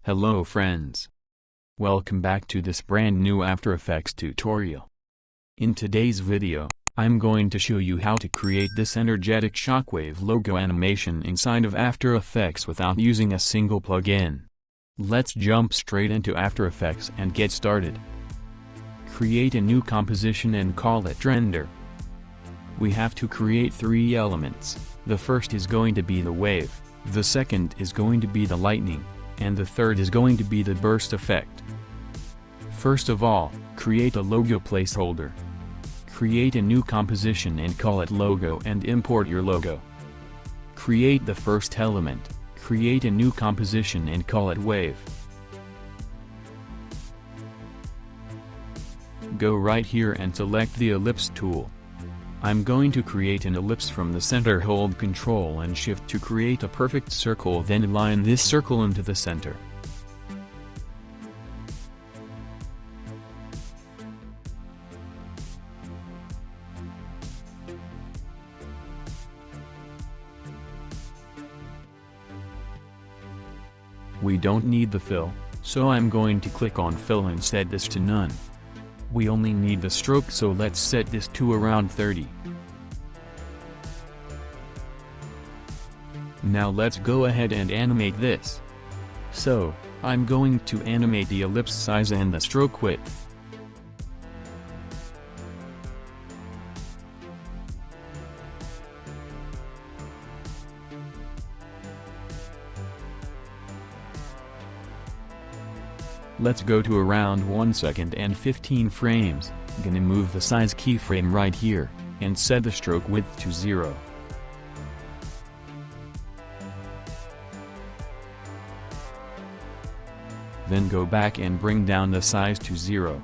Hello friends. Welcome back to this brand new After Effects tutorial. In today's video, I'm going to show you how to create this energetic shockwave logo animation inside of After Effects without using a single plugin. Let's jump straight into After Effects and get started. Create a new composition and call it render. We have to create 3 elements. The first is going to be the wave, the second is going to be the lightning, and the third is going to be the burst effect. First of all, create a logo placeholder. Create a new composition and call it logo and import your logo. Create the first element, create a new composition and call it wave. Go right here and select the ellipse tool. I'm going to create an ellipse from the center. Hold Ctrl and Shift to create a perfect circle, then align this circle into the center. We don't need the fill, so I'm going to click on fill and set this to none. We only need the stroke, so let's set this to around 30. Now let's go ahead and animate this. So, I'm going to animate the ellipse size and the stroke width. Let's go to around 1 second and 15 frames, gonna move the size keyframe right here, and set the stroke width to 0. Then go back and bring down the size to 0.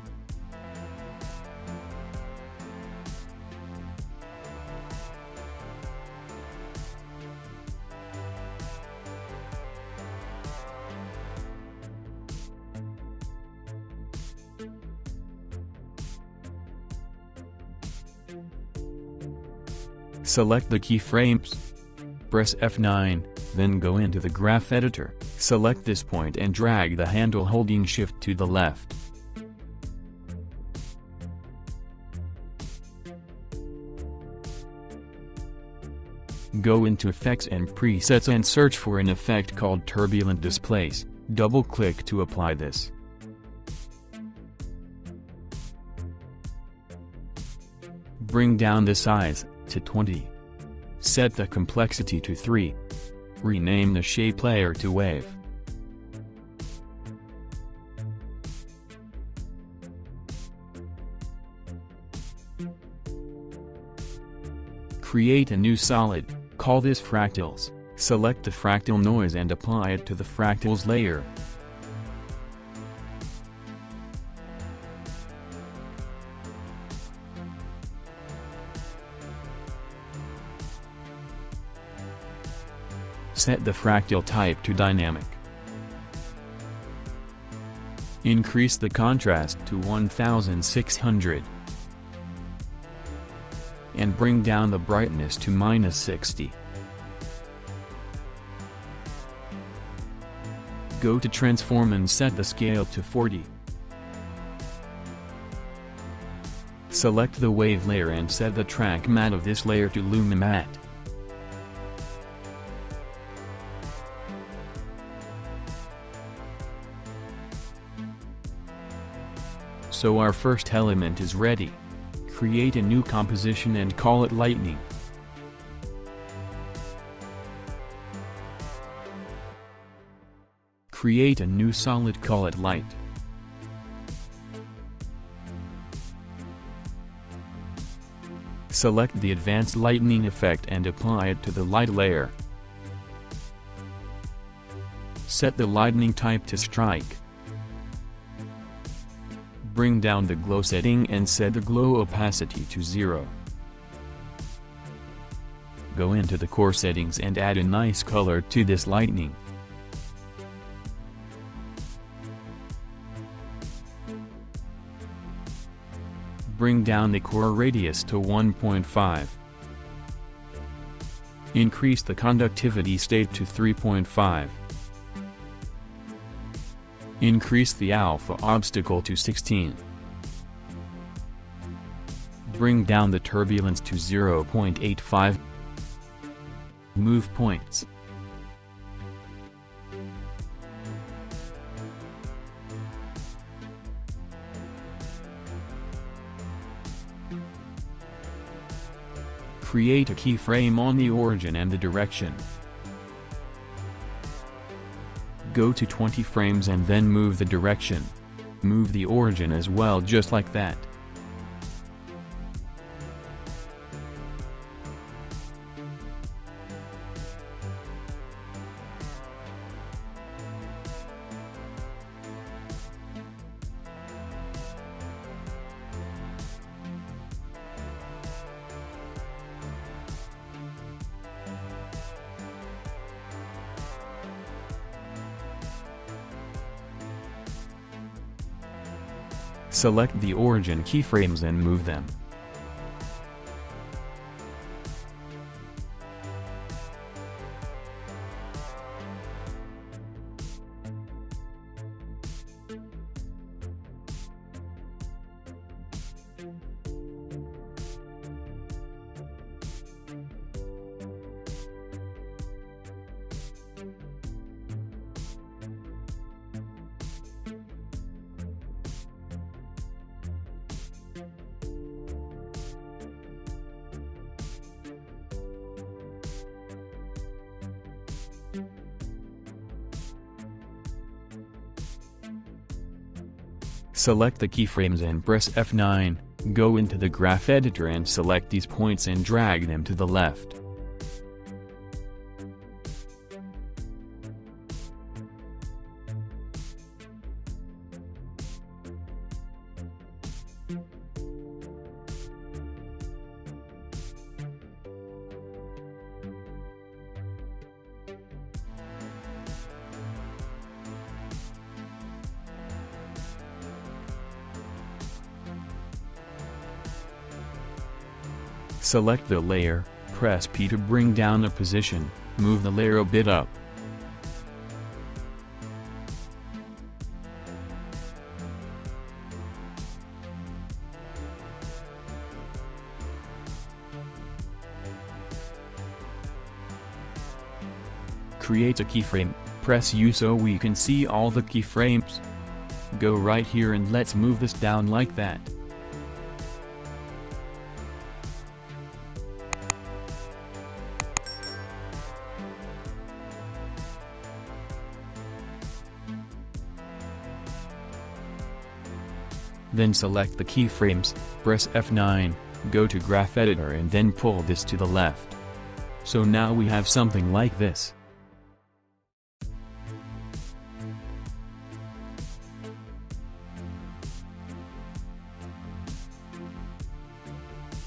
Select the keyframes. Press F9, then go into the graph editor, select this point and drag the handle holding Shift to the left. Go into Effects and Presets and search for an effect called Turbulent Displace, double-click to apply this. Bring down the size to 20. Set the complexity to 3. Rename the shape layer to wave. Create a new solid, call this fractals. Select the fractal noise and apply it to the fractals layer. Set the fractal type to dynamic. Increase the contrast to 1600. And bring down the brightness to -60. Go to Transform and set the scale to 40. Select the wave layer and set the track matte of this layer to Lumimatte. So our first element is ready. Create a new composition and call it lightning. Create a new solid, call it light. Select the advanced lightning effect and apply it to the light layer. Set the lightning type to strike. Bring down the glow setting and set the glow opacity to 0. Go into the core settings and add a nice color to this lightning. Bring down the core radius to 1.5. Increase the conductivity state to 3.5. Increase the alpha obstacle to 16. Bring down the turbulence to 0.85. Move points. Create a keyframe on the origin and the direction. Go to 20 frames and then move the direction. Move the origin as well, just like that. Select the origin keyframes and move them. Select the keyframes and press F9, go into the graph editor and select these points and drag them to the left. Select the layer, press P to bring down the position, move the layer a bit up. Create a keyframe, press U so we can see all the keyframes. Go right here and let's move this down like that. Then select the keyframes, press F9, go to Graph Editor and then pull this to the left. So now we have something like this.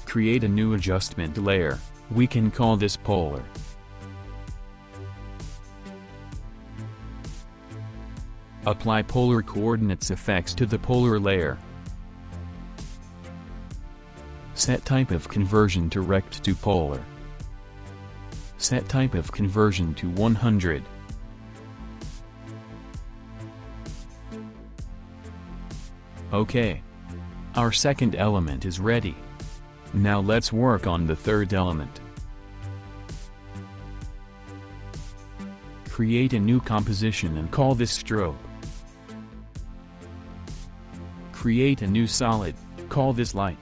Create a new adjustment layer, we can call this Polar. Apply polar coordinates effects to the polar layer. Set type of conversion to rect to polar. Set type of conversion to 100. Okay. Our second element is ready. Now let's work on the third element. Create a new composition and call this strobe. Create a new solid, call this light.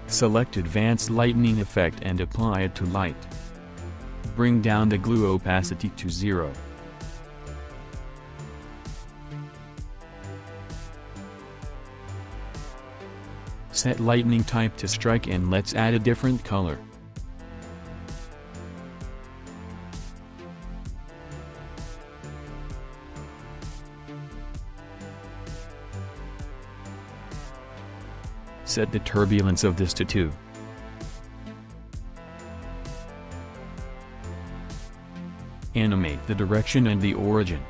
Select Advanced Lightning Effect and apply it to light. Bring down the glue opacity to 0. Set lightning type to strike and let's add a different color. Set the turbulence of this to 2. Animate the direction and the origin.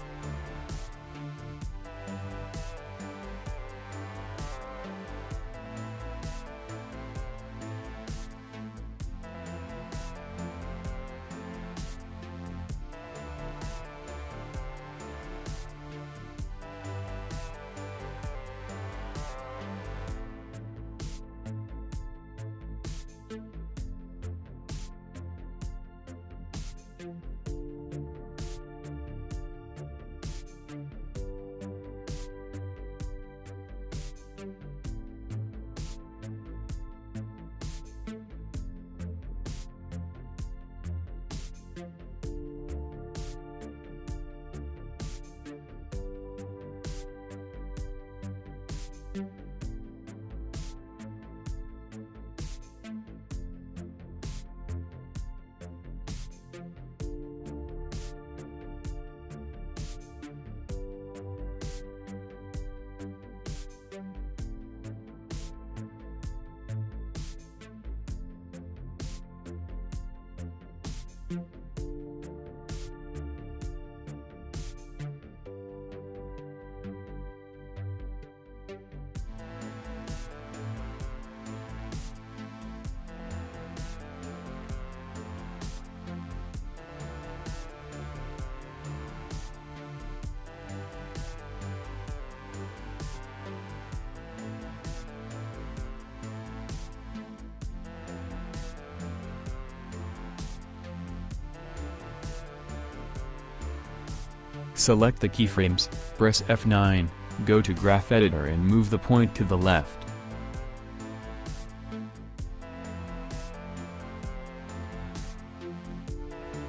Select the keyframes, press F9, go to Graph Editor and move the point to the left.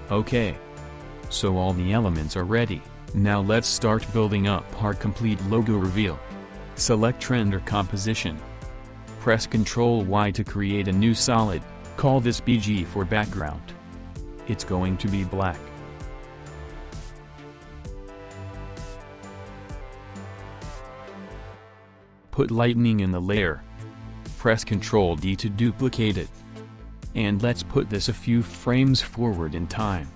OK. So all the elements are ready, now let's start building up our complete logo reveal. Select Trend or Composition. Press Ctrl Y to create a new solid, call this BG for background. It's going to be black. Put lightning in the layer. Press Ctrl D to duplicate it. And let's put this a few frames forward in time.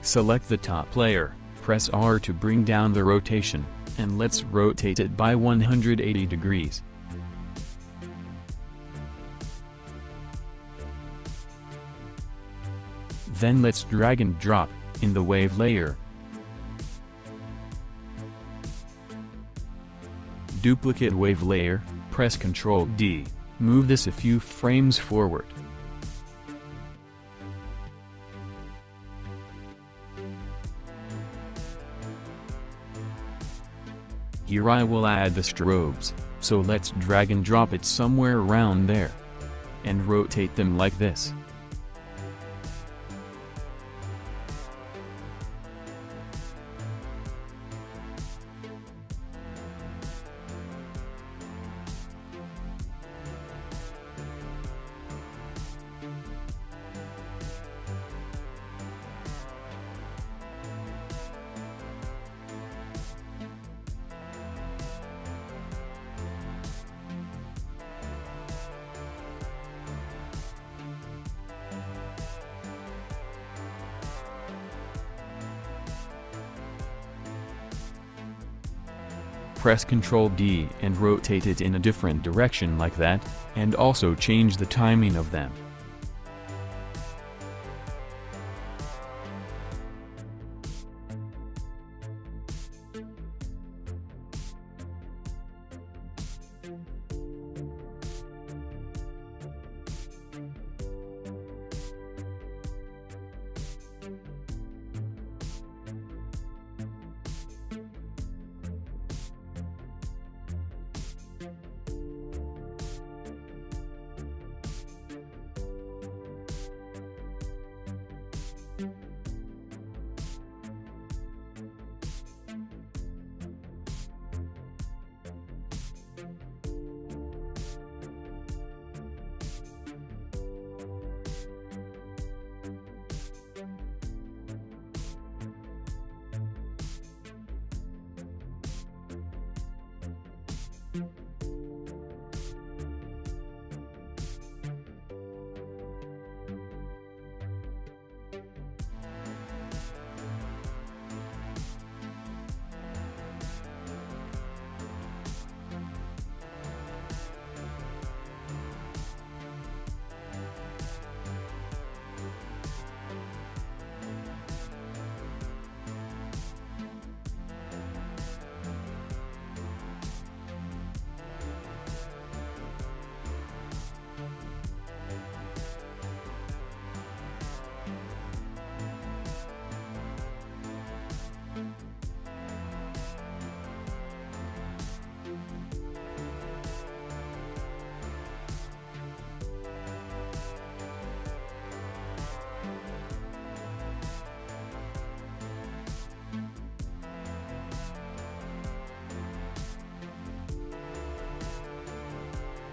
Select the top layer, press R to bring down the rotation, and let's rotate it by 180 degrees. Then let's drag and drop in the wave layer. Duplicate wave layer, press Ctrl D, move this a few frames forward. Here I will add the strobes, so let's drag and drop it somewhere around there. And rotate them like this. Press Ctrl D and rotate it in a different direction like that, and also change the timing of them.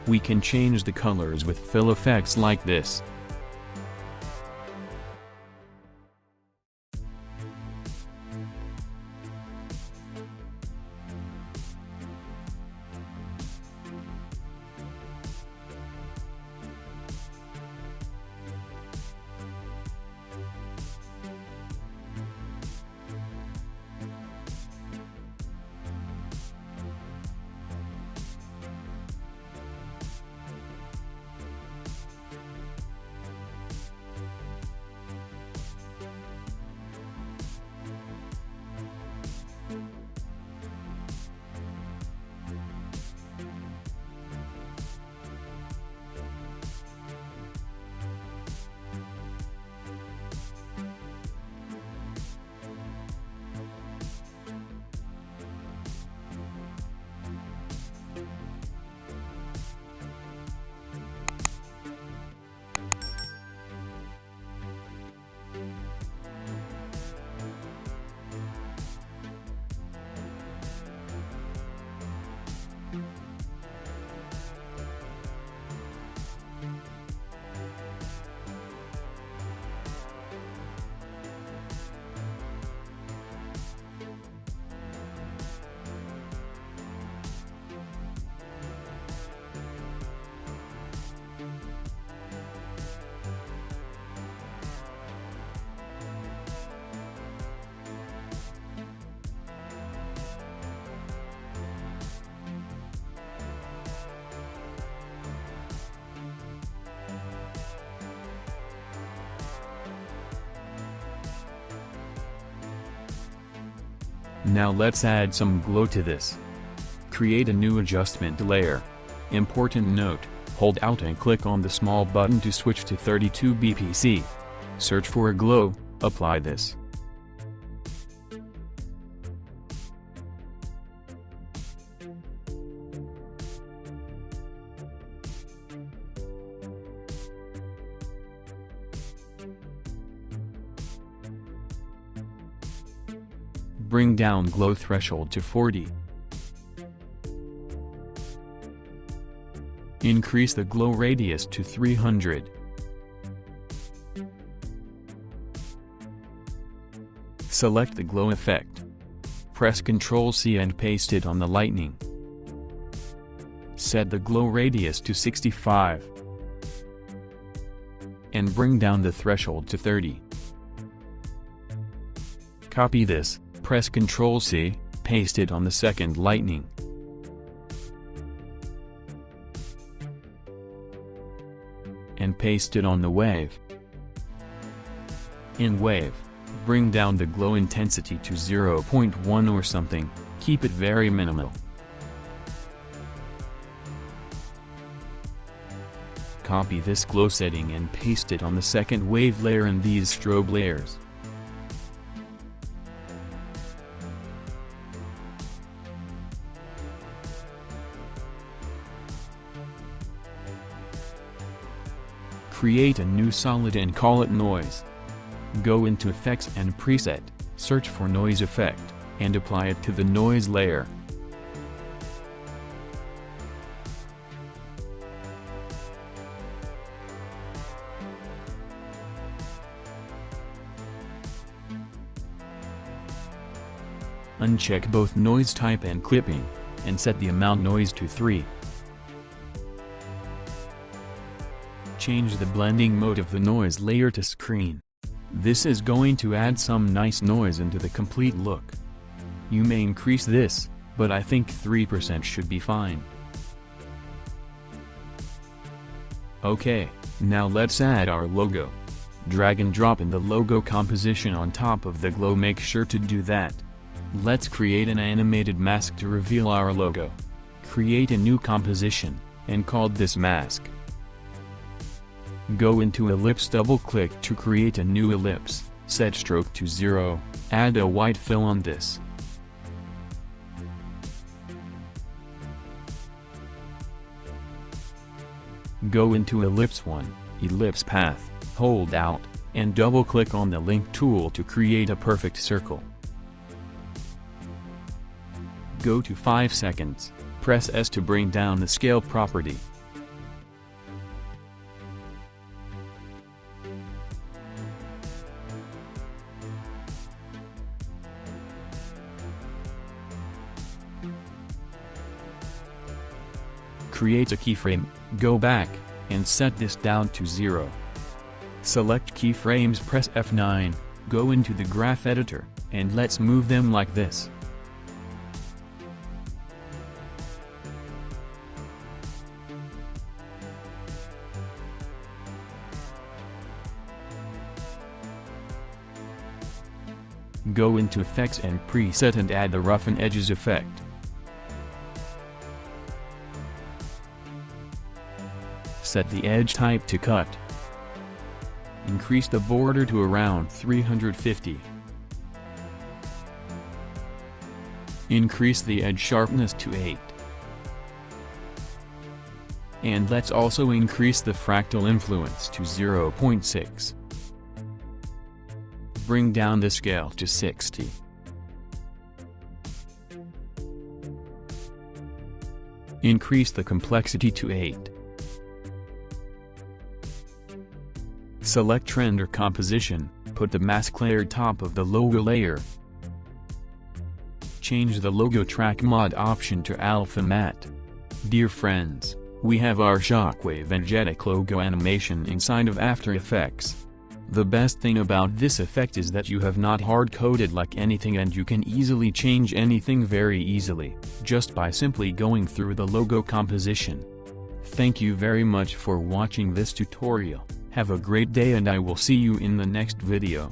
We can change the colors with fill effects like this. Now let's add some glow to this. Create a new adjustment layer. Important note, hold Alt and click on the small button to switch to 32 bpc. Search for a glow, apply this. Bring down glow threshold to 40. Increase the glow radius to 300. Select the glow effect. Press Ctrl+C and paste it on the lightning. Set the glow radius to 65. And bring down the threshold to 30. Copy this. Press Ctrl+C, paste it on the second lightning. And paste it on the wave. In wave, bring down the glow intensity to 0.1 or something, keep it very minimal. Copy this glow setting and paste it on the second wave layer and these strobe layers. Create a new solid and call it noise. Go into Effects and Preset, search for Noise Effect, and apply it to the noise layer. Uncheck both noise type and clipping, and set the amount noise to 3. Change the blending mode of the noise layer to screen. This is going to add some nice noise into the complete look. You may increase this, but I think 3% should be fine. Okay, now let's add our logo. Drag and drop in the logo composition on top of the glow. Make sure to do that. Let's create an animated mask to reveal our logo. Create a new composition, and call this mask. Go into Ellipse, double-click to create a new ellipse, set stroke to 0, add a white fill on this. Go into Ellipse 1, Ellipse Path, hold Alt, and double-click on the Link tool to create a perfect circle. Go to 5 seconds, press S to bring down the scale property. create a keyframe, go back, and set this down to 0. Select keyframes, press F9, go into the graph editor, and let's move them like this. Go into Effects and Preset and add the Roughen Edges effect. Set the edge type to Cut. Increase the border to around 350. Increase the edge sharpness to 8. And let's also increase the fractal influence to 0.6. Bring down the scale to 60. Increase the complexity to 8. Select Render Composition, put the mask layer top of the logo layer. Change the logo track mod option to Alpha Matte. Dear friends, we have our Shockwave energetic logo animation inside of After Effects. The best thing about this effect is that you have not hard-coded like anything and you can easily change anything very easily, just by simply going through the logo composition. Thank you very much for watching this tutorial, have a great day and I will see you in the next video.